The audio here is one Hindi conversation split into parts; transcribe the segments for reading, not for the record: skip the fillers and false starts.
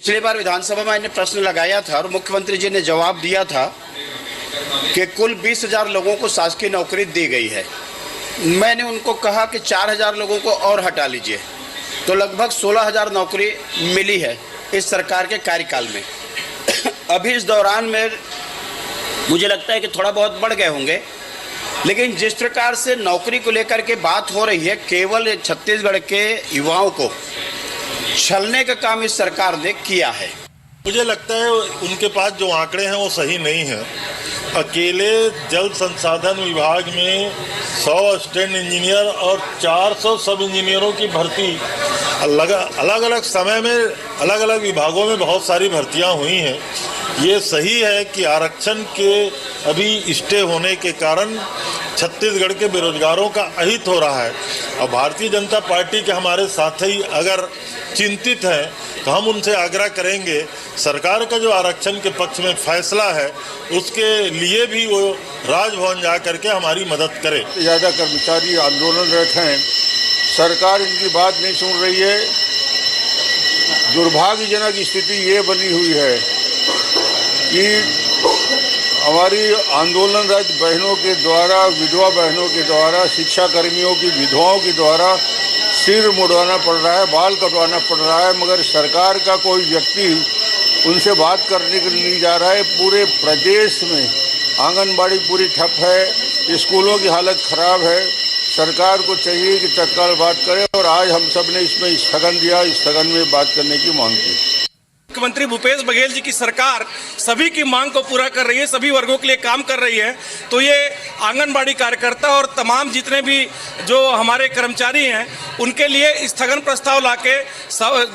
पिछली बार विधानसभा में मैंने प्रश्न लगाया था और मुख्यमंत्री जी ने जवाब दिया था कि कुल 20,000 लोगों को शासकीय नौकरी दी गई है। मैंने उनको कहा कि 4,000 लोगों को और हटा लीजिए, तो लगभग 16,000 नौकरी मिली है इस सरकार के कार्यकाल में। अभी इस दौरान में मुझे लगता है कि थोड़ा बहुत बढ़ गए होंगे, लेकिन जिस प्रकार से नौकरी को लेकर के बात हो रही है, केवल छत्तीसगढ़ के युवाओं को छलने का काम इस सरकार ने किया है। मुझे लगता है उनके पास जो आंकड़े हैं वो सही नहीं है। अकेले जल संसाधन विभाग में 100 असिस्टेंट इंजीनियर और 400 सब इंजीनियरों की भर्ती अलग अलग समय में अलग अलग विभागों में बहुत सारी भर्तियां हुई हैं। ये सही है कि आरक्षण के अभी स्टे होने के कारण छत्तीसगढ़ के बेरोजगारों का अहित हो रहा है। और भारतीय जनता पार्टी के हमारे साथी अगर चिंतित हैं तो हम उनसे आग्रह करेंगे, सरकार का जो आरक्षण के पक्ष में फैसला है उसके लिए भी वो राजभवन जा करके हमारी मदद करे। ज़्यादा कर्मचारी आंदोलनरत हैं, सरकार इनकी बात नहीं सुन रही है। दुर्भाग्यजनक स्थिति ये बनी हुई है कि हमारी आंदोलनरत बहनों के द्वारा, विधवा बहनों के द्वारा, शिक्षा कर्मियों की विधवाओं के द्वारा सिर मुड़वाना पड़ रहा है, बाल कटवाना पड़ रहा है, मगर सरकार का कोई व्यक्ति उनसे बात करने के लिए नहीं जा रहा है। पूरे प्रदेश में आंगनबाड़ी पूरी ठप है, स्कूलों की हालत खराब है। सरकार को चाहिए कि तत्काल बात करे और आज हम सब ने इसमें स्थगन दिया, स्थगन में बात करने की मांग की। मुख्यमंत्री भूपेश बघेल जी की सरकार सभी की मांग को पूरा कर रही है, सभी वर्गों के लिए काम कर रही है। तो ये आंगनबाड़ी कार्यकर्ता और तमाम जितने भी जो हमारे कर्मचारी हैं उनके लिए स्थगन प्रस्ताव लाके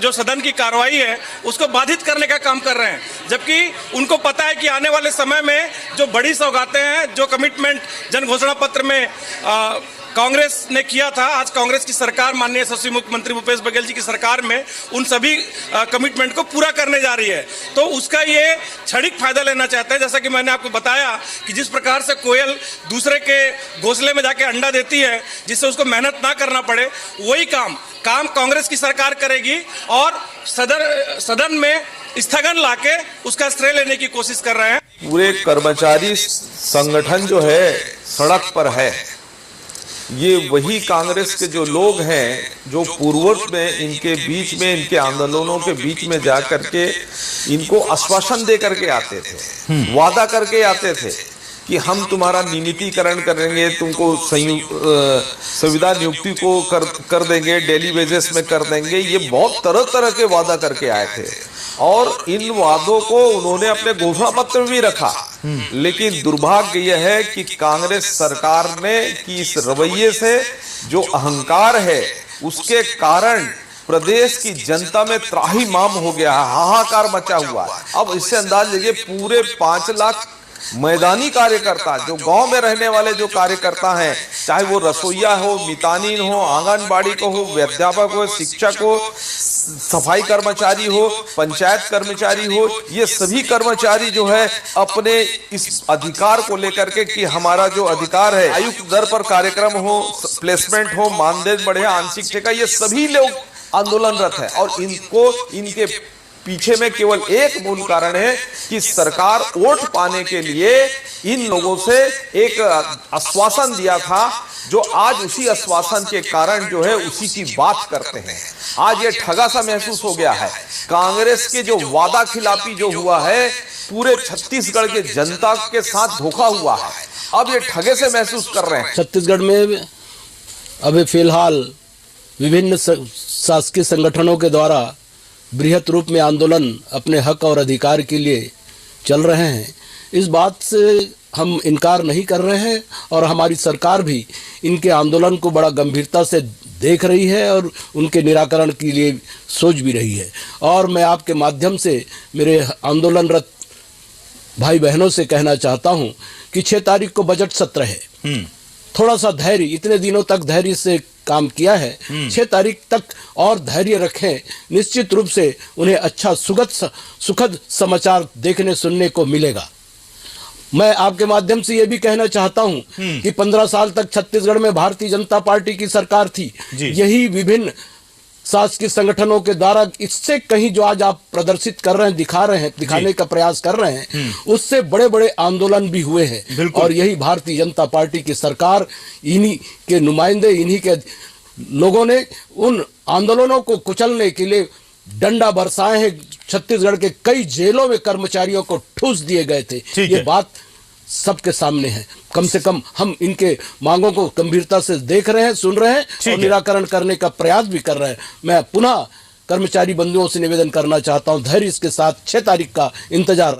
जो सदन की कार्रवाई है उसको बाधित करने का काम कर रहे हैं, जबकि उनको पता है कि आने वाले समय में जो बड़ी सौगातें हैं, जो कमिटमेंट जन घोषणा पत्र में कांग्रेस ने किया था, आज कांग्रेस की सरकार माननीय यशस्वी मुख्यमंत्री भूपेश बघेल जी की सरकार में उन सभी कमिटमेंट को पूरा करने जा रही है। तो उसका ये क्षणिक फायदा लेना चाहते हैं। जैसा कि मैंने आपको बताया कि जिस प्रकार से कोयल दूसरे के घोंसले में जाके अंडा देती है जिससे उसको मेहनत ना करना पड़े, वही काम कांग्रेस की सरकार करेगी और सदन में स्थगन लाके उसका श्रेय लेने की कोशिश कर रहे हैं। पूरे कर्मचारी संगठन जो है सड़क पर है। ये वही कांग्रेस के जो लोग हैं जो पूर्ववर्ष में इनके बीच में, इनके आंदोलनों के बीच में जा करके इनको आश्वासन दे करके आते थे, वादा करके आते थे कि हम तुम्हारा नियमितीकरण करेंगे, तुमको संविदा नियुक्ति को कर देंगे, डेली वेजेस में कर देंगे। ये बहुत तरह तरह के वादा करके आए थे और इन वादों को उन्होंने अपने घोषणा पत्र में भी रखा। लेकिन दुर्भाग्य यह है कि कांग्रेस सरकार ने की इस रवैये से जो अहंकार है उसके कारण प्रदेश की जनता में त्राहिमाम हो गया है, हाहाकार मचा हुआ है। अब इससे अंदाज लीजिए पूरे 5 लाख मैदानी कार्यकर्ता जो गांव में रहने वाले जो कार्यकर्ता हैं, चाहे वो रसोईया हो, मितानिन हो, आंगनबाड़ी को हो, अध्यापक हो, शिक्षक हो, सफाई कर्मचारी हो, पंचायत कर्मचारी हो, ये सभी कर्मचारी जो है अपने इस अधिकार को लेकर के कि हमारा जो अधिकार है, आयुक्त दर पर कार्यक्रम हो, प्लेसमेंट हो, मानदेय बढ़े, आंशिक ठेका, ये सभी लोग आंदोलनरत है। और इनके पीछे में केवल एक मूल कारण है कि सरकार वोट पाने के लिए इन लोगों से एक आश्वासन दिया था, जो आज उसी आश्वासन के कारण जो है उसी की बात करते हैं। आज ये ठगा सा महसूस हो गया है। कांग्रेस के जो वादा खिलाफी जो हुआ है, पूरे छत्तीसगढ़ के जनता के साथ धोखा हुआ है। अब ये ठगे से महसूस कर रहे हैं। छत्तीसगढ़ में अभी फिलहाल विभिन्न शासकीय संगठनों के द्वारा बृहत रूप में आंदोलन अपने हक और अधिकार के लिए चल रहे हैं। इस बात से हम इनकार नहीं कर रहे हैं और हमारी सरकार भी इनके आंदोलन को बड़ा गंभीरता से देख रही है और उनके निराकरण के लिए सोच भी रही है। और मैं आपके माध्यम से मेरे आंदोलनरत भाई बहनों से कहना चाहता हूं कि 6 तारीख को बजट सत्र है। थोड़ा सा धैर्य, इतने दिनों तक धैर्य से काम किया है, 6 तारीख तक और धैर्य रखें। निश्चित रूप से उन्हें अच्छा सुखद समाचार देखने सुनने को मिलेगा। मैं आपके माध्यम से ये भी कहना चाहता हूं कि 15 साल तक छत्तीसगढ़ में भारतीय जनता पार्टी की सरकार थी। यही विभिन्न शासकीय संगठनों के द्वारा इससे कहीं जो आज आप प्रदर्शित कर रहे हैं, दिखाने का प्रयास कर रहे हैं, उससे बड़े बड़े आंदोलन भी हुए हैं। और यही भारतीय जनता पार्टी की सरकार, इन्हीं के नुमाइंदे, इन्हीं के लोगों ने उन आंदोलनों को कुचलने के लिए डंडा बरसाए हैं। छत्तीसगढ़ के कई जेलों में कर्मचारियों को ठूस दिए गए थे। ये बात सबके सामने है। कम से कम हम इनके मांगों को गंभीरता से देख रहे हैं, सुन रहे हैं और निराकरण करने का प्रयास भी कर रहे हैं। मैं पुनः कर्मचारी बंधुओं से निवेदन करना चाहता हूं, धैर्य इसके साथ 6 तारीख का इंतजार